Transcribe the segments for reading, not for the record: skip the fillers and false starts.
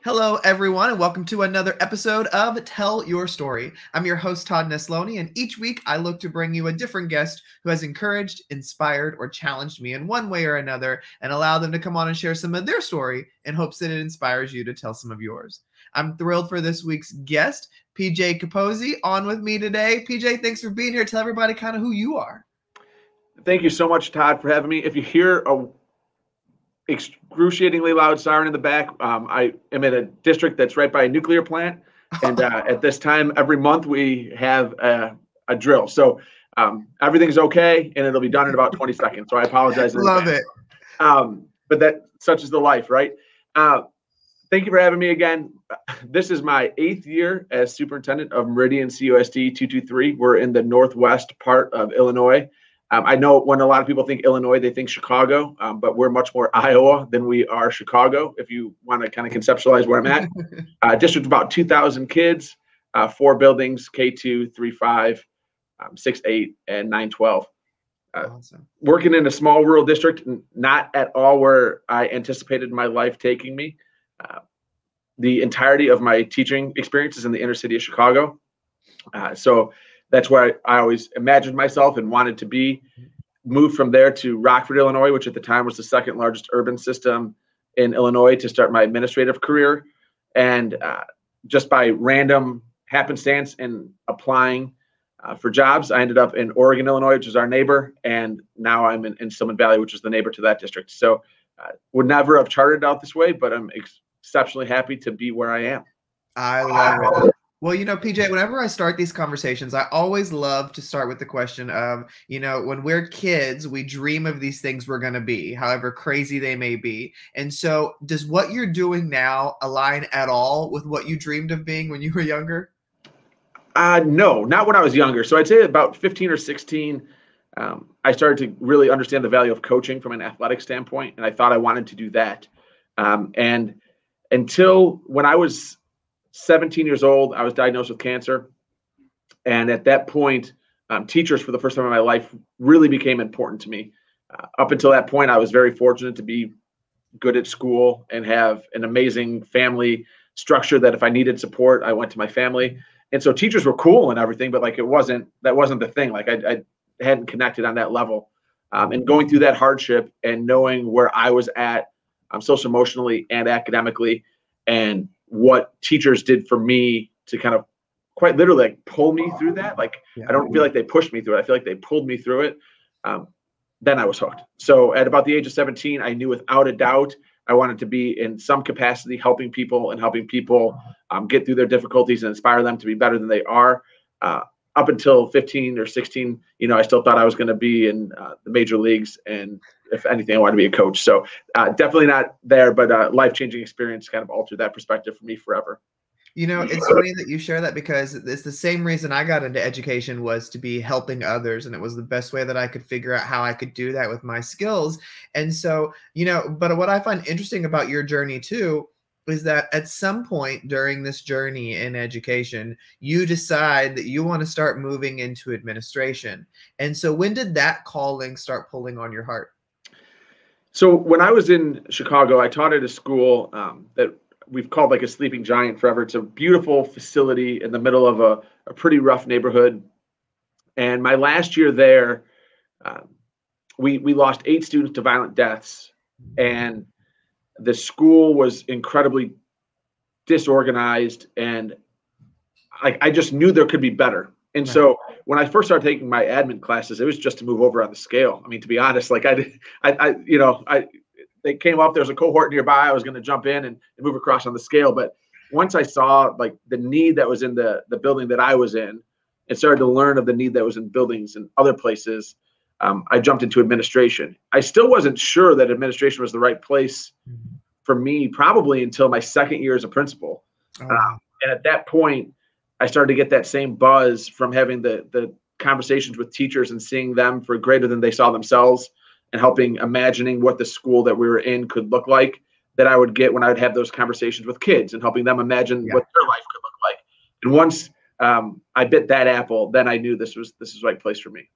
Hello, everyone, and welcome to another episode of Tell Your Story. I'm your host, Todd Nesloni, and each week I look to bring you a different guest who has encouraged, inspired, or challenged me in one way or another and allow them to come on and share some of their story in hopes that it inspires you to tell some of yours. I'm thrilled for this week's guest, PJ Caposey, on with me today. PJ, thanks for being here. Tell everybody kind of who you are. Thank you so much, Todd, for having me. If you hear a excruciatingly loud siren in the back, I am in a district that's right by a nuclear plant, and at this time every month we have a drill. So everything's okay, and it'll be done in about 20 seconds. So I apologize. Love it. But that such is the life, right? Thank you for having me again. This is my 8th year as superintendent of Meridian CUSD 223. We're in the northwest part of Illinois. I know when a lot of people think Illinois, they think Chicago, but we're much more Iowa than we are Chicago, if you want to kind of conceptualize where I'm at. District about 2,000 kids, 4 buildings, K2, 3-5, 6-8, and 9-12. Awesome. Working in a small rural district, not at all where I anticipated my life taking me. The entirety of my teaching experience is in the inner city of Chicago. So that's where I always imagined myself and wanted to be. Moved from there to Rockford, Illinois, which at the time was the 2nd largest urban system in Illinois, to start my administrative career. And just by random happenstance and applying for jobs, I ended up in Oregon, Illinois, which is our neighbor. And now I'm in Stillman Valley, which is the neighbor to that district. So would never have charted out this way, but I'm exceptionally happy to be where I am. I love it. Well, PJ, whenever I start these conversations, I always love to start with the question of, when we're kids, we dream of these things we're going to be, however crazy they may be. And so does what you're doing now align at all with what you dreamed of being when you were younger? No, not when I was younger. So I'd say about 15 or 16, I started to really understand the value of coaching from an athletic standpoint. And I thought I wanted to do that. And until when I was 17 years old, I was diagnosed with cancer. And at that point, teachers for the first time in my life really became important to me. Up until that point, I was very fortunate to be good at school and have an amazing family structure that if I needed support, I went to my family. And so teachers were cool and everything, but that wasn't the thing. Like I hadn't connected on that level. And going through that hardship and knowing where I was at social emotionally and academically, and what teachers did for me to kind of quite literally pull me through that. I don't feel like they pushed me through it. I feel like they pulled me through it. Then I was hooked. So at about the age of 17, I knew without a doubt I wanted to be in some capacity helping people get through their difficulties and inspire them to be better than they are. Up until 15 or 16, I still thought I was going to be in the major leagues, and if anything, I wanted to be a coach. So definitely not there, but life-changing experience kind of altered that perspective for me forever. It's funny that you share that, because it's the same reason I got into education, was to be helping others. And it was the best way that I could figure out how I could do that with my skills. And so, but what I find interesting about your journey too, is that at some point during this journey in education, you decide that you want to start moving into administration. And so when did that calling start pulling on your heart? So when I was in Chicago, I taught at a school that we've called like a sleeping giant forever. It's a beautiful facility in the middle of a pretty rough neighborhood. And my last year there, we lost 8 students to violent deaths. And the school was incredibly disorganized, and I just knew there could be better. And so when I first started taking my admin classes, it was just to move over on the scale. I mean, to be honest, they came up, there's a cohort nearby, I was going to jump in and move across on the scale. But once I saw the need that was in the building that I was in, and started to learn of the need that was in buildings and other places, I jumped into administration. I still wasn't sure that administration was the right place for me, probably until my 2nd year as a principal. And at that point, I started to get that same buzz from having the conversations with teachers and seeing them for greater than they saw themselves, and imagining what the school that we were in could look like, that I would get when I would have those conversations with kids and helping them imagine what their life could look like. And once I bit that apple, then I knew this was the right place for me.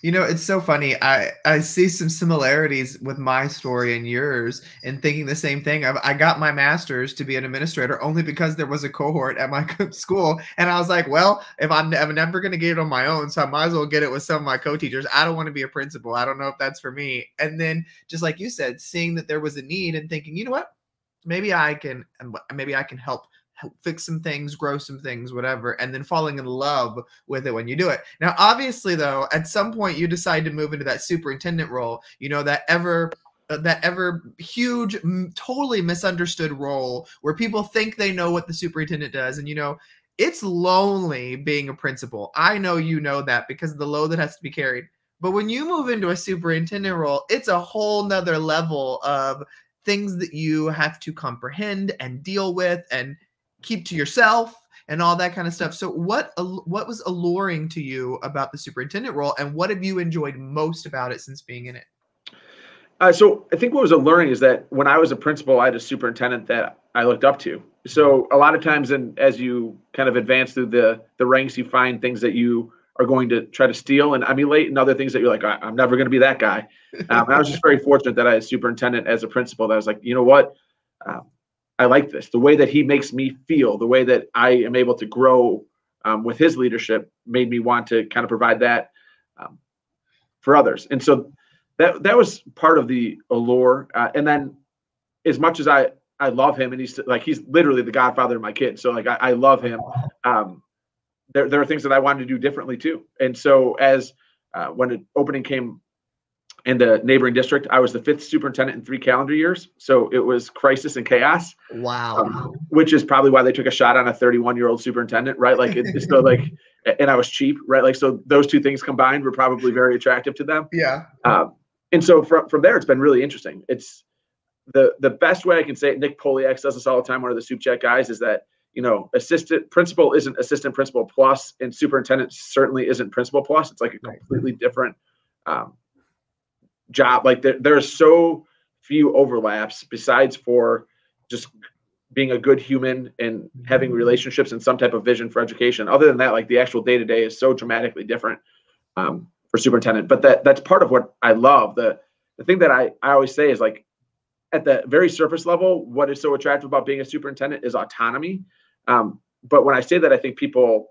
You know, it's so funny. I see some similarities with my story and yours and thinking the same thing. I got my master's to be an administrator only because there was a cohort at my school. And I was like, well, if I'm never going to get it on my own, so I might as well get it with some of my co-teachers. I don't want to be a principal. I don't know if that's for me. And then just like you said, seeing that there was a need and thinking, you know what? Maybe I can help fix some things, grow some things, whatever, and then falling in love with it when you do it. Now, obviously, though, at some point you decide to move into that superintendent role, you know, that ever huge, totally misunderstood role where people think they know what the superintendent does. And, you know, it's lonely being a principal. I know you know that because of the load that has to be carried. But when you move into a superintendent role, it's a whole nother level of things that you have to comprehend and deal with and keep to yourself and all that kind of stuff. So what was alluring to you about the superintendent role, and what have you enjoyed most about it since being in it? So I think what was alluring is that when I was a principal, I had a superintendent that I looked up to. So a lot of times, and as you kind of advance through the ranks, you find things that you are going to try to steal and emulate, and other things that you're like, I'm never going to be that guy. And I was just very fortunate that I had a superintendent as a principal that I was like, you know what? I like this. The way that he makes me feel, the way that I am able to grow with his leadership made me want to kind of provide that for others. And so that was part of the allure. And then as much as I love him, and he's literally the godfather of my kids. So like, I love him. There are things that I wanted to do differently too. And so as when an opening came in the neighboring district, I was the 5th superintendent in 3 calendar years. So it was crisis and chaos. Wow. Which is probably why they took a shot on a 31-year-old superintendent, right? Like it's so like, and I was cheap, right? Like, so those two things combined were probably very attractive to them. Yeah. And so from there, it's been really interesting. It's the best way I can say it. Nick Poliak says this all the time. One of the Soup Chat guys is that, you know, assistant principal isn't assistant principal plus, and superintendent certainly isn't principal plus. It's like a completely different job. Like there are so few overlaps besides for just being a good human and having relationships and some type of vision for education. Other than that, like the actual day-to-day is so dramatically different for superintendent. But that's part of what I love. The thing that I always say is, like, at the very surface level, what is so attractive about being a superintendent is autonomy. But when I say that, I think people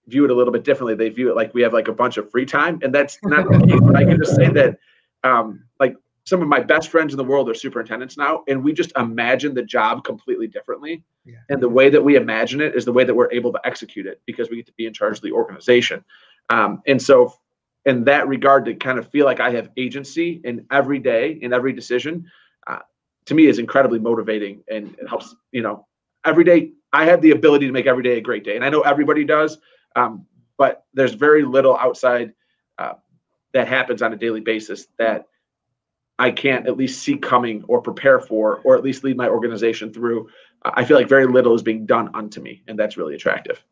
view it a little bit differently. They view it like we have like a bunch of free time, and that's not the case. But I can just say that like some of my best friends in the world are superintendents now, and we just imagine the job completely differently. Yeah. And the way that we imagine it is the way that we're able to execute it, because we get to be in charge of the organization. And so in that regard, to kind of feel like I have agency in every day, in every decision, to me is incredibly motivating, and it helps, you know, every day I have the ability to make every day a great day. And I know everybody does, but there's very little outside that happens on a daily basis that I can't at least see coming or prepare for, or at least lead my organization through. I feel like very little is being done unto me, and that's really attractive.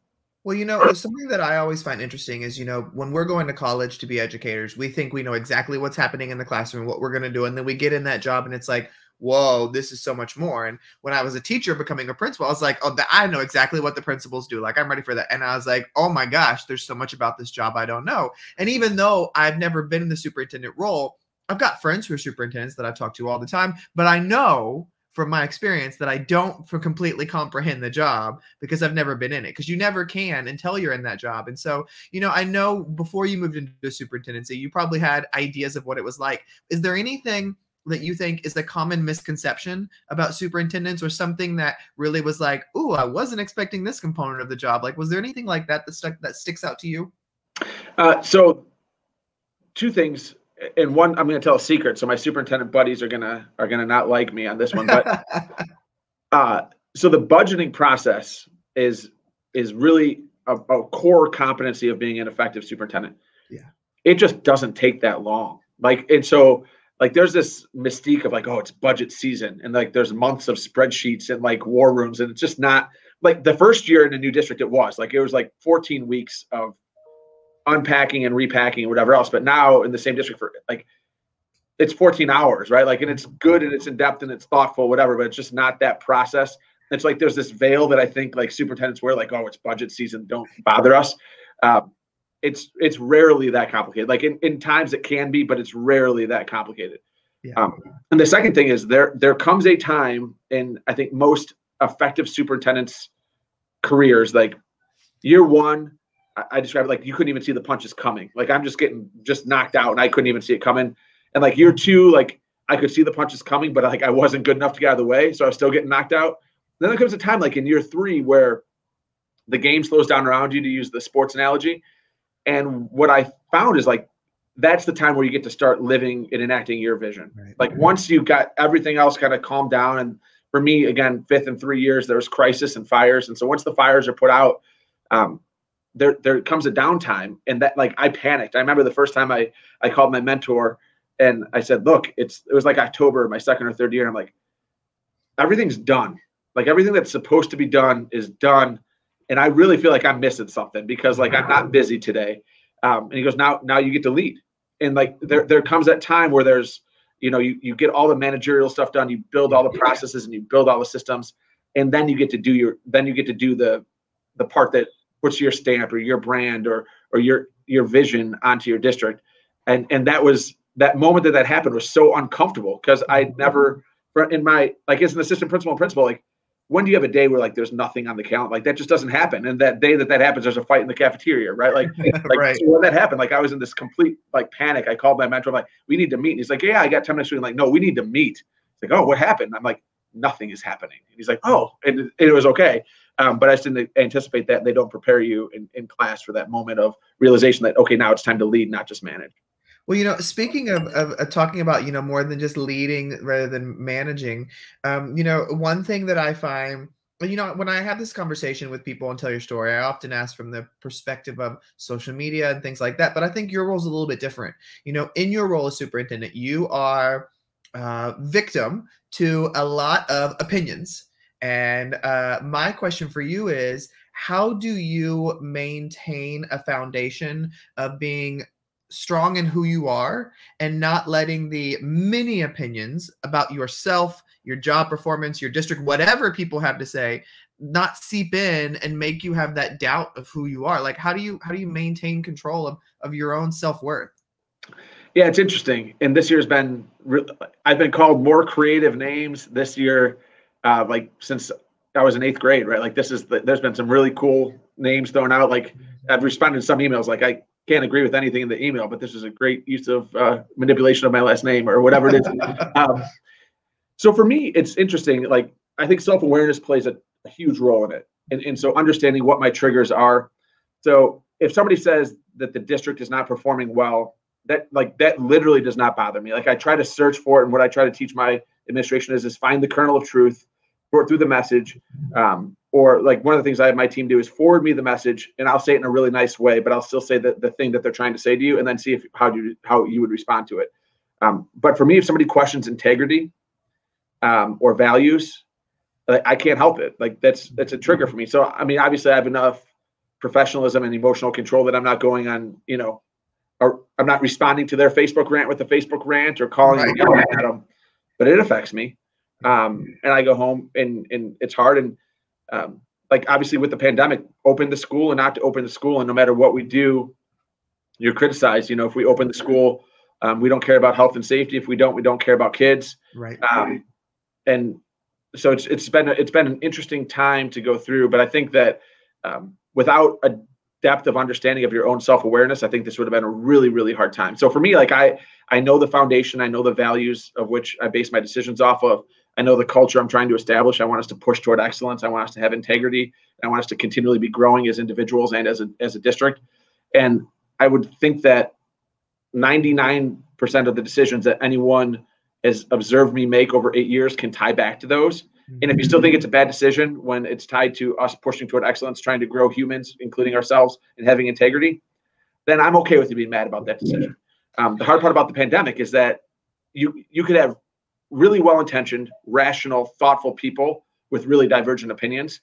Well, you know, something that I always find interesting is, you know, when we're going to college to be educators, we think we know exactly what's happening in the classroom, what we're going to do. And then we get in that job and it's like, whoa, this is so much more. And when I was a teacher becoming a principal, I was like, oh, I know exactly what the principals do. Like, I'm ready for that. And I was like, oh my gosh, there's so much about this job I don't know. And even though I've never been in the superintendent role, I've got friends who are superintendents that I talk to all the time, but I know from my experience that I don't completely comprehend the job because I've never been in it, because you never can until you're in that job. And so, you know, I know before you moved into the superintendency, you probably had ideas of what it was like. Is there anything that you think is a common misconception about superintendents, or something that really was like, ooh, I wasn't expecting this component of the job? Like, was there anything like that that sticks out to you? So 2 things. And one, I'm going to tell a secret, so my superintendent buddies are gonna not like me on this one. But so the budgeting process is really a core competency of being an effective superintendent. Yeah, it just doesn't take that long. Like, and so like there's this mystique of like, oh, it's budget season, and like there's months of spreadsheets and like war rooms, and it's just not like the first year in a new district. It was like 14 weeks of unpacking and repacking and whatever else. But now in the same district, for like, it's 14 hours, right? Like, and it's good and it's in depth and it's thoughtful, whatever, but it's just not that process. It's like, there's this veil that I think like superintendents wear, like, oh, it's budget season, don't bother us. it's rarely that complicated. Like in times it can be, but it's rarely that complicated. Yeah. And the second thing is there comes a time in, I think, most effective superintendents' careers, like year one, I describe it like you couldn't even see the punches coming. Like I'm just getting knocked out and I couldn't even see it coming. And like year two, like I could see the punches coming, but like I wasn't good enough to get out of the way. So I was still getting knocked out. Then there comes a time like in year three where the game slows down around you, to use the sports analogy. And what I found is like, that's the time where you get to start living and enacting your vision. Right. Like once you got everything else kind of calmed down, and for me, again, 5th and 3 years, there was crisis and fires. And so once the fires are put out, there comes a downtime, and that, like, I panicked. I remember the first time I called my mentor and I said, look, it was like October, my 2nd or 3rd year. I'm like, everything's done. Like everything that's supposed to be done is done. And I really feel like I'm missing something because like I'm not busy today. And he goes, now you get to lead. And like there comes that time where there's, you get all the managerial stuff done, you build all the processes and you build all the systems, and then you get to do the part that puts your stamp or your brand or your vision onto your district. And that moment that happened was so uncomfortable because I never, in my, like as an assistant principal, like, when do you have a day where like there's nothing on the calendar? Like that just doesn't happen. And that day that happens, there's a fight in the cafeteria, right? Like, Right. So when that happened, like I was in this complete like panic. I called my mentor, I'm like, we need to meet. And he's like, yeah, I got 10 minutes. I'm like, no, we need to meet. He's like, oh, what happened? I'm like, nothing is happening. And he's like, oh, and it was okay. But I just didn't anticipate that. They don't prepare you in class for that moment of realization that, okay, now it's time to lead, not just manage. Well, speaking of talking about, more than just leading rather than managing, one thing that I find, when I have this conversation with people and tell your story, I often ask from the perspective of social media and things like that. But I think your role is a little bit different. In your role as superintendent, you are victim to a lot of opinions. And my question for you is, how do you maintain a foundation of being strong in who you are and not letting the many opinions about yourself, your job performance, your district, whatever people have to say, not seep in and make you have that doubt of who you are? Like, how do you maintain control of your own self-worth? Yeah, it's interesting. And this year's been, I've been called more creative names this year, like since I was in 8th grade, right? Like there's been some really cool names thrown out. Like I've responded to some emails, like I can't agree with anything in the email, but this is a great use of manipulation of my last name or whatever it is. So for me, it's interesting. Like I think self-awareness plays a huge role in it. And so understanding what my triggers are. So if somebody says that the district is not performing well, that literally does not bother me. Like I try to search for it. And what I try to teach my administration is find the kernel of truth, sort through the message. Or like one of the things I have my team do is forward me the message, and I'll say it in a really nice way, but I'll still say the thing that they're trying to say to you, and then see how you would respond to it. But for me, if somebody questions integrity or values, I can't help it. Like that's a trigger for me. So I mean, obviously, I have enough professionalism and emotional control that I'm not going on, or I'm not responding to their Facebook rant with a Facebook rant or calling and yelling at them. But it affects me, and I go home and it's hard. And like obviously with the pandemic, open the school and not to open the school, and no matter what we do, you're criticized. If we open the school, we don't care about health and safety. If we don't care about kids. Right. And so it's been an interesting time to go through. But I think that without a depth of understanding of your own self-awareness, I think this would have been a really, really hard time. So for me, like I know the foundation, I know the values of which I base my decisions off of. I know the culture I'm trying to establish. I want us to push toward excellence. I want us to have integrity. I want us to continually be growing as individuals and as a district. And I would think that 99% of the decisions that anyone has observed me make over 8 years can tie back to those. And if you still think it's a bad decision when it's tied to us pushing toward excellence, trying to grow humans, including ourselves, and having integrity, then I'm okay with you being mad about that decision. The hard part about the pandemic is that you could have really well-intentioned, rational, thoughtful people with really divergent opinions.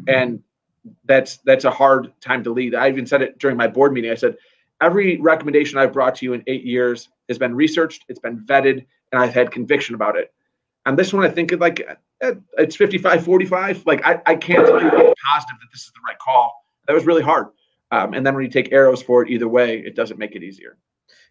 And that's a hard time to lead. I even said it during my board meeting. I said, every recommendation I've brought to you in 8 years has been researched, it's been vetted, and I've had conviction about it. And this one, I think like it's 55-45. Like I can't tell you positive that this is the right call. That was really hard. And then when you take arrows for it either way, it doesn't make it easier.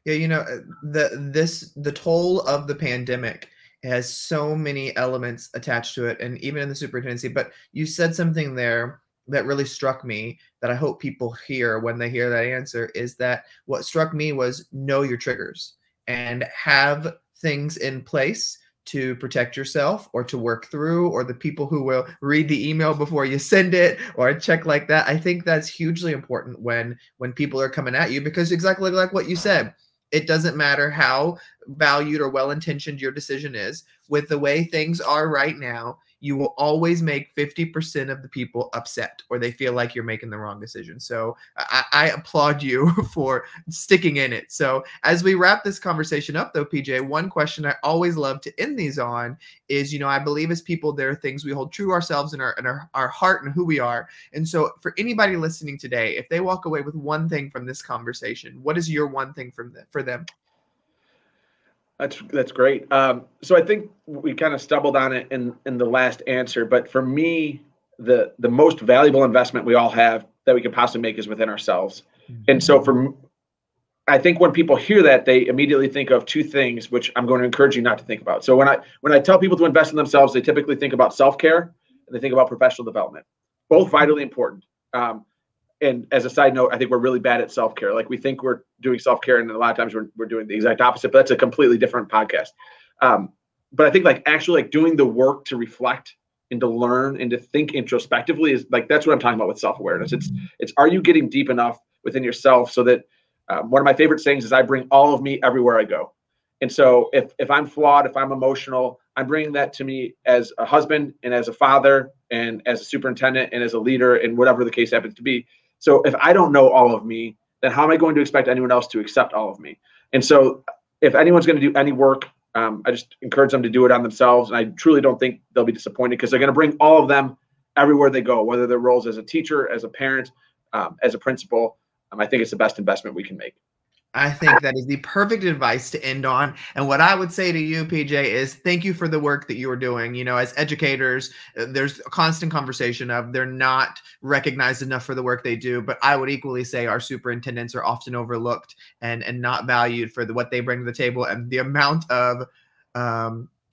Yeah, the toll of the pandemic has so many elements attached to it, and even in the superintendency. But you said something there that really struck me that I hope people hear when they hear that answer, is that what struck me was know your triggers and have things in place to protect yourself or to work through, or the people who will read the email before you send it or a check like that. I think that's hugely important when people are coming at you, because exactly like what you said, it doesn't matter how valued or well-intentioned your decision is. With the way things are right now, you will always make 50% of the people upset, or they feel like you're making the wrong decision. So I applaud you for sticking in it. So as we wrap this conversation up though, PJ, one question I always love to end these on is, I believe as people, there are things we hold true to ourselves and our heart and who we are. And so for anybody listening today, if they walk away with one thing from this conversation, what is your one thing for them? That's great. So I think we kind of stumbled on it in the last answer, but for me, the most valuable investment we all have that we could possibly make is within ourselves. Mm-hmm. And so I think when people hear that, they immediately think of two things, which I'm going to encourage you not to think about. So when I tell people to invest in themselves, they typically think about self-care and they think about professional development, both vitally important. And as a side note, I think we're really bad at self-care. Like we think we're doing self-care, and a lot of times we're doing the exact opposite, but that's a completely different podcast. But I think actually doing the work to reflect and to learn and to think introspectively is that's what I'm talking about with self-awareness. It's are you getting deep enough within yourself so that one of my favorite sayings is I bring all of me everywhere I go. And so if I'm flawed, if I'm emotional, I'm bringing that to me as a husband and as a father and as a superintendent and as a leader and whatever the case happens to be. So if I don't know all of me, then how am I going to expect anyone else to accept all of me? And so if anyone's going to do any work, I just encourage them to do it on themselves. And I truly don't think they'll be disappointed, because they're going to bring all of them everywhere they go, whether their roles as a teacher, as a parent, as a principal. I think it's the best investment we can make. I think that is the perfect advice to end on. And what I would say to you, PJ, is thank you for the work that you are doing. As educators, there's a constant conversation of they're not recognized enough for the work they do. But I would equally say our superintendents are often overlooked and not valued for what they bring to the table and the amount of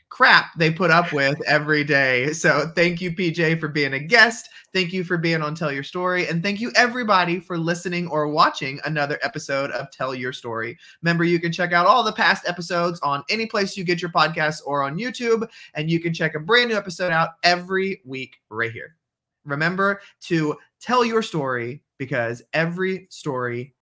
crap they put up with every day. So thank you, PJ, for being a guest. Thank you for being on Tell Your Story. And thank you, everybody, for listening or watching another episode of Tell Your Story. Remember, you can check out all the past episodes on any place you get your podcasts or on YouTube. And you can check a brand new episode out every week right here. Remember to tell your story, because every story